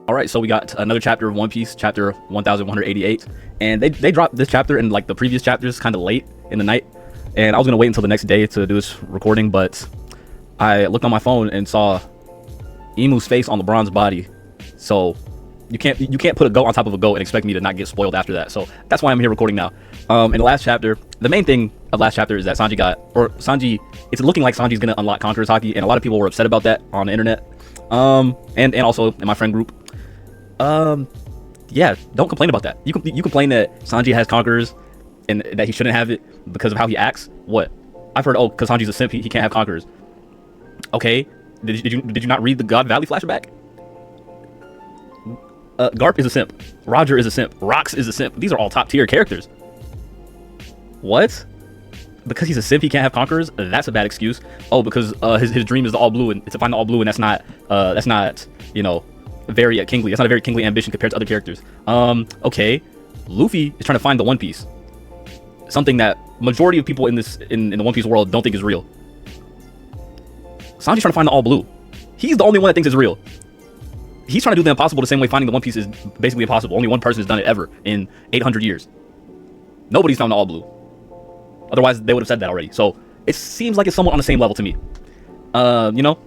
All right, so we got another chapter of One Piece, chapter 1188, and they dropped this chapter and like the previous chapters kind of late in the night, and I was gonna wait until the next day to do this recording, but I looked on my phone and saw Imu's face on LeBron's body, so you can't put a goat on top of a goat and expect me to not get spoiled after that. So that's why I'm here recording now. In the last chapter, the main thing of last chapter is that Sanji, it's looking like Sanji's gonna unlock Conqueror's haki, and a lot of people were upset about that on the internet, and also in my friend group. Yeah, don't complain about that. You complain that Sanji has Conquerors and that he shouldn't have it because of how he acts. What? I've heard, oh, because Sanji's a simp, he can't have Conquerors. Okay, did you not read the God Valley flashback? Garp is a simp. Roger is a simp. Rox is a simp. These are all top tier characters. What? Because he's a simp, he can't have Conquerors? That's a bad excuse. Oh, because his dream is the all blue, and to find the all blue, and that's not you know, very kingly. That's not a very kingly ambition compared to other characters. Okay, Luffy is trying to find the One Piece, something that majority of people in the One Piece world don't think is real. Sanji's trying to find the all blue. He's the only one that thinks it's real. He's trying to do the impossible the same way finding the One Piece is basically impossible. Only one person has done it ever in 800 years. Nobody's found the all blue. Otherwise, they would have said that already. So it seems like it's somewhat on the same level to me. You know,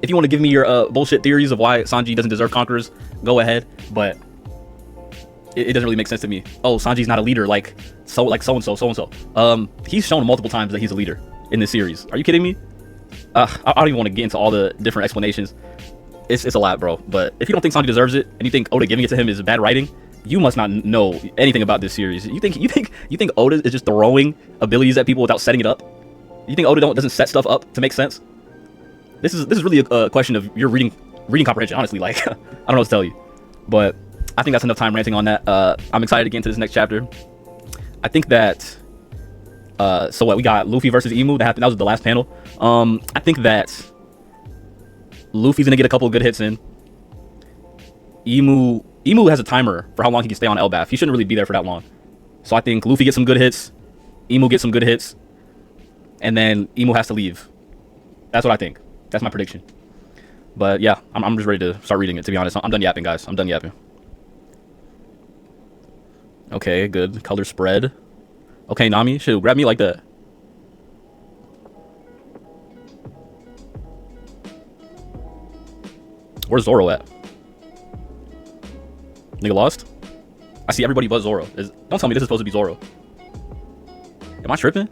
if you want to give me your bullshit theories of why Sanji doesn't deserve Conquerors, go ahead. But it doesn't really make sense to me. Oh, Sanji's not a leader like so and so. He's shown multiple times that he's a leader in this series. Are you kidding me? I don't even want to get into all the different explanations. It's a lot, bro. But if you don't think Sanji deserves it, and you think Oda giving it to him is bad writing, you must not know anything about this series. You think Oda is just throwing abilities at people without setting it up? You think Oda doesn't set stuff up to make sense? This is really a question of your reading comprehension. Honestly, like I don't know what to tell you. But I think that's enough time ranting on that. I'm excited to get into this next chapter. I think that so what we got Luffy versus Imu. That happened. That was the last panel. I think that Luffy's gonna get a couple of good hits in. Imu has a timer for how long he can stay on Elbaf. He shouldn't really be there for that long. So I think Luffy gets some good hits, Imu gets some good hits, and then Imu has to leave. That's what I think. That's my prediction. But yeah, I'm just ready to start reading it, to be honest. I'm done yapping, guys. I'm done yapping. Okay, good. Color spread. Okay, Nami, shoot, grab me like that. Where's Zoro at? Nigga lost? I see everybody but Zoro. Don't tell me this is supposed to be Zoro. Am I tripping?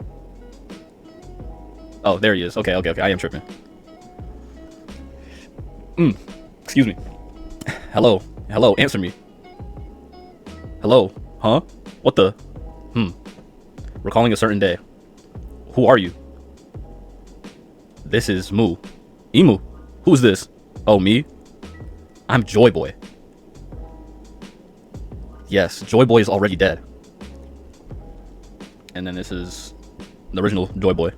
Oh, there he is. Okay. I am tripping. Excuse me. Hello. Answer me. Hello. Huh? What the? Recalling a certain day. Who are you? This is Mu. Imu. Who's this? Oh, me? I'm Joy Boy. Yes, Joy Boy is already dead. And then this is the original Joy Boy.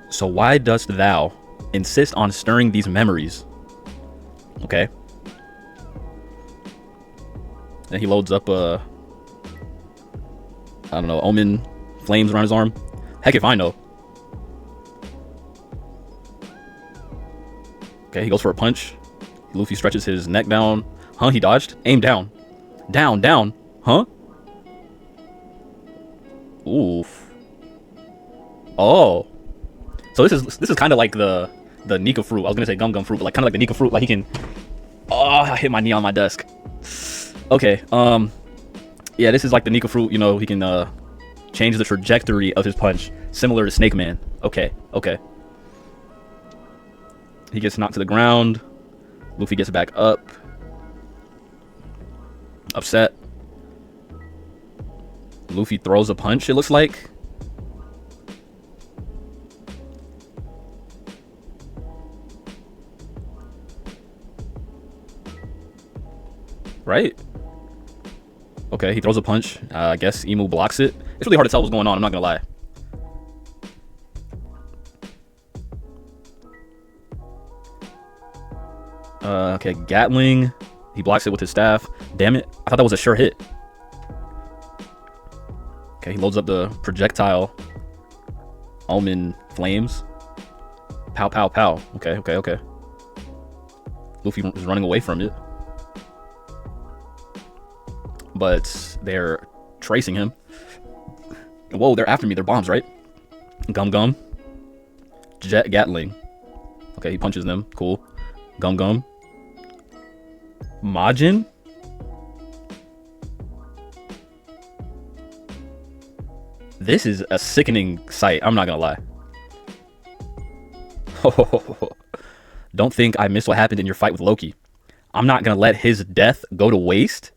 So why dost thou insist on stirring these memories? Okay. And he loads up I don't know, Omen flames around his arm. Heck if I know. Okay, he goes for a punch. Luffy stretches his neck down. Huh? He dodged? Aim down. Down. Huh? Oof. Oh. So this is kind of like the Nika fruit. I was gonna say gum fruit, but like kind of like the Nika fruit. Like he can. Oh, I hit my knee on my desk. Okay. Yeah, this is like the Nika fruit. You know, he can change the trajectory of his punch, similar to Snake Man. Okay. He gets knocked to the ground. Luffy gets back up. Upset. Luffy throws a punch, it looks like. Right? Okay, he throws a punch. I guess Imu blocks it. It's really hard to tell what's going on, I'm not gonna lie. Okay, Gatling. He blocks it with his staff. Damn it. I thought that was a sure hit. Okay, he loads up the projectile. Omen flames. Pow, pow, pow. Okay. Luffy is running away from it. But they're tracing him. Whoa, they're after me. They're bombs, right? Gum Gum. Jet Gatling. Okay, he punches them. Cool. Gum Gum. Majin? This is a sickening sight. I'm not gonna lie. Don't think I missed what happened in your fight with Loki. I'm not gonna let his death go to waste.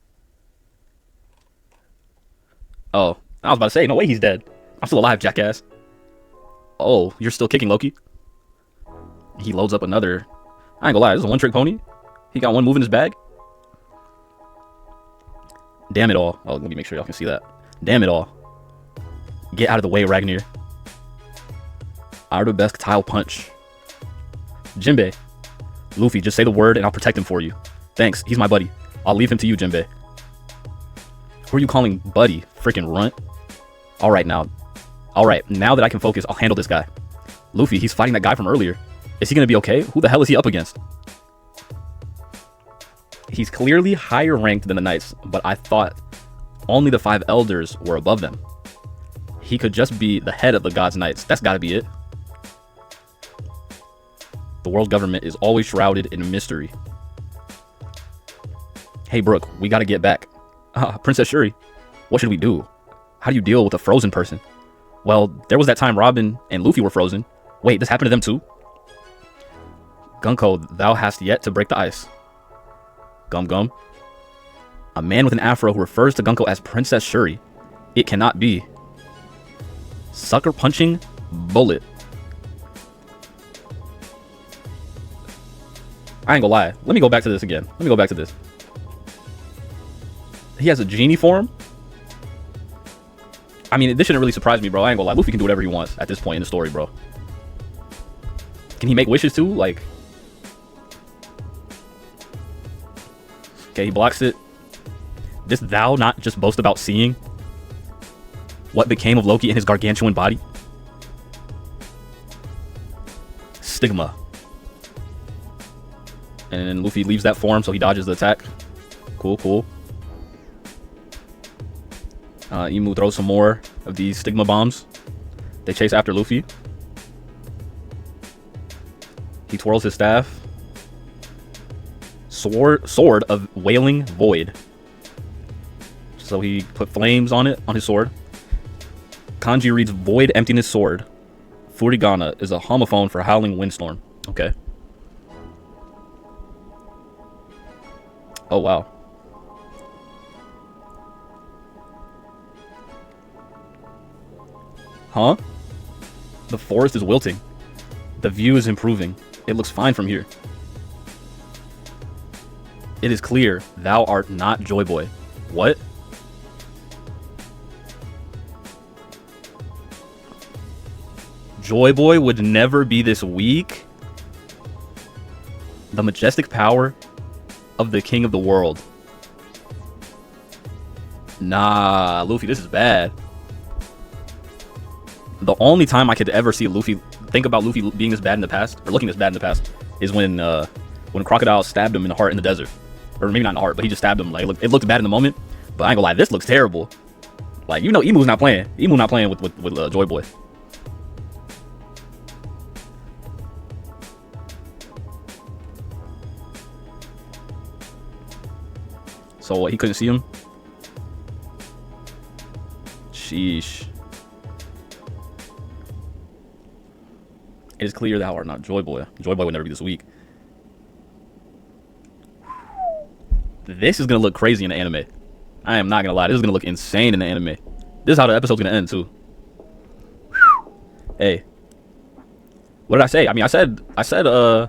Oh, I was about to say, no way he's dead. I'm still alive, jackass. Oh, you're still kicking, Loki? He loads up another. I ain't gonna lie, this is a one-trick pony. He got one move in his bag. Damn it all. Oh, let me make sure y'all can see that. Damn it all. Get out of the way, Ragnar. Arabesque tile punch. Jinbei. Luffy, just say the word and I'll protect him for you. Thanks, he's my buddy. I'll leave him to you, Jinbei. Who are you calling buddy? Freaking runt. Alright, now that I can focus, I'll handle this guy. Luffy, he's fighting that guy from earlier. Is he gonna be okay? Who the hell is he up against? He's clearly higher ranked than the knights, but I thought only the 5 elders were above them. He could just be the head of the God's Knights. That's gotta be it. The world government is always shrouded in mystery. Hey, Brooke, we gotta get back. Princess Shuri, what should we do? How do you deal with a frozen person? Well, there was that time Robin and Luffy were frozen. Wait, this happened to them too? Gunko, thou hast yet to break the ice. Gum Gum. A man with an afro who refers to Gunko as Princess Shuri. It cannot be. Sucker punching bullet. I ain't gonna lie. Let me go back to this again. He has a genie form? I mean, this shouldn't really surprise me, bro. I ain't gonna lie. Luffy can do whatever he wants at this point in the story, bro. Can he make wishes too? Like... Okay, he blocks it. Dost thou not just boast about seeing what became of Loki in his gargantuan body? Stigma. And then Luffy leaves that form, so he dodges the attack. Cool, cool. Imu throws some more of these stigma bombs. They chase after Luffy. He twirls his staff. Sword of Wailing Void. So he put flames on it, on his sword. Kanji reads Void Emptiness Sword. Furigana is a homophone for Howling Windstorm. Okay. Oh, wow. Huh? The forest is wilting. The view is improving. It looks fine from here. It is clear thou art not Joy Boy. What? Joy Boy would never be this weak? The majestic power of the king of the world. Nah, Luffy, this is bad. The only time I could ever see Luffy think about Luffy being this bad in the past, or looking this bad in the past, is when Crocodile stabbed him in the heart in the desert. Or maybe not in the heart, but he just stabbed him. Like, it looked bad in the moment, but I ain't gonna lie, this looks terrible. Like, you know, Imu's not playing. Imu not playing with Joy Boy. So what, he couldn't see him? Sheesh. It is clear thou art not Joy Boy. Joy Boy would never be this weak. This is gonna look crazy in the anime. I am not gonna lie. This is gonna look insane in the anime. This is how the episode's gonna end too. Hey, what did I say? I mean, I said Emu's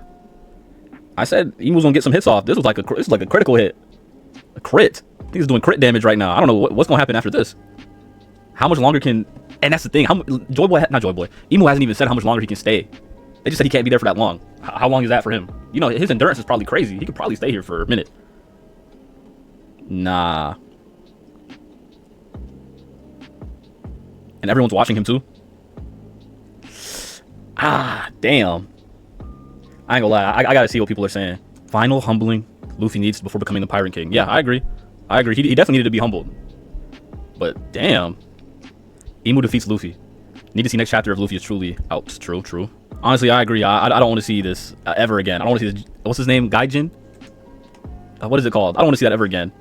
gonna get some hits off. This is like a critical hit, a crit. I think he's doing crit damage right now. I don't know what's gonna happen after this. How much longer can? And that's the thing. Not Joy Boy. Imu hasn't even said how much longer he can stay. They just said he can't be there for that long. How long is that for him? You know, his endurance is probably crazy. He could probably stay here for a minute. Nah. And everyone's watching him too. Ah, damn. I ain't gonna lie. I gotta see what people are saying. Final humbling Luffy needs before becoming the Pirate King. Yeah, I agree. I agree. He definitely needed to be humbled. But damn. Imu defeats Luffy. Need to see next chapter if Luffy is truly out. True, true. Honestly, I agree. I don't want to see this ever again. I don't want to see this. What's his name? Gaijin? What is it called? I don't want to see that ever again.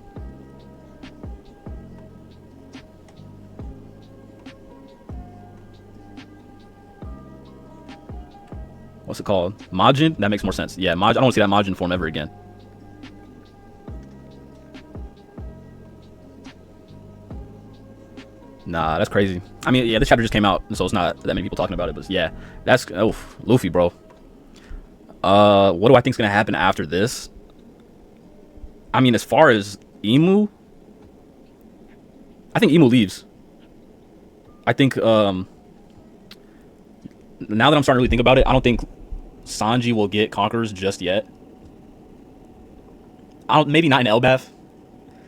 What's it called? Majin? That makes more sense. Yeah, I don't want to see that Majin form ever again. Nah, that's crazy. I mean, yeah, this chapter just came out, so it's not that many people talking about it. But yeah, that's Luffy, bro. What do I think is gonna happen after this? I mean, as far as Imu, I think Imu leaves. I think now that I'm starting to really think about it, I don't think Sanji will get conquerors just yet. Maybe not in Elbaf,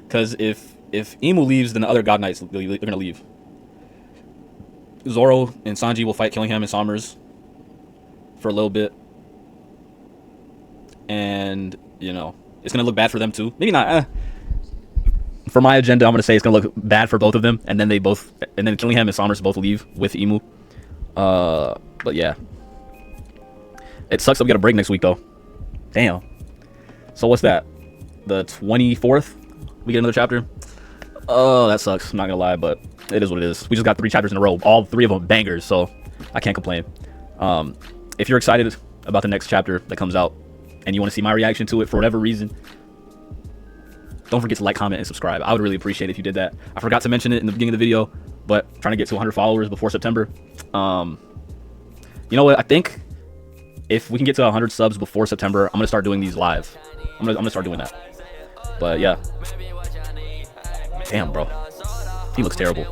because if Imu leaves, then the other God Knights they're gonna leave. Zoro and Sanji will fight Killingham and Somers for a little bit, and you know it's gonna look bad for them too. Maybe not. For my agenda, I'm gonna say it's gonna look bad for both of them, and then Killingham and Somers both leave with Imu. But yeah, it sucks that we got a break next week though. Damn. So what's that? The 24th? We get another chapter. Oh, that sucks. I'm not gonna lie, but it is what it is. We just got 3 chapters in a row, all 3 of them bangers, so I can't complain. If you're excited about the next chapter that comes out and you want to see my reaction to it for whatever reason, don't forget to like, comment, and subscribe. I would really appreciate it if you did that. I forgot to mention it in the beginning of the video, but trying to get to 100 followers before September. You know what? I think if we can get to 100 subs before September, I'm gonna start doing these live. I'm gonna start doing that. But yeah. Damn, bro. He looks terrible.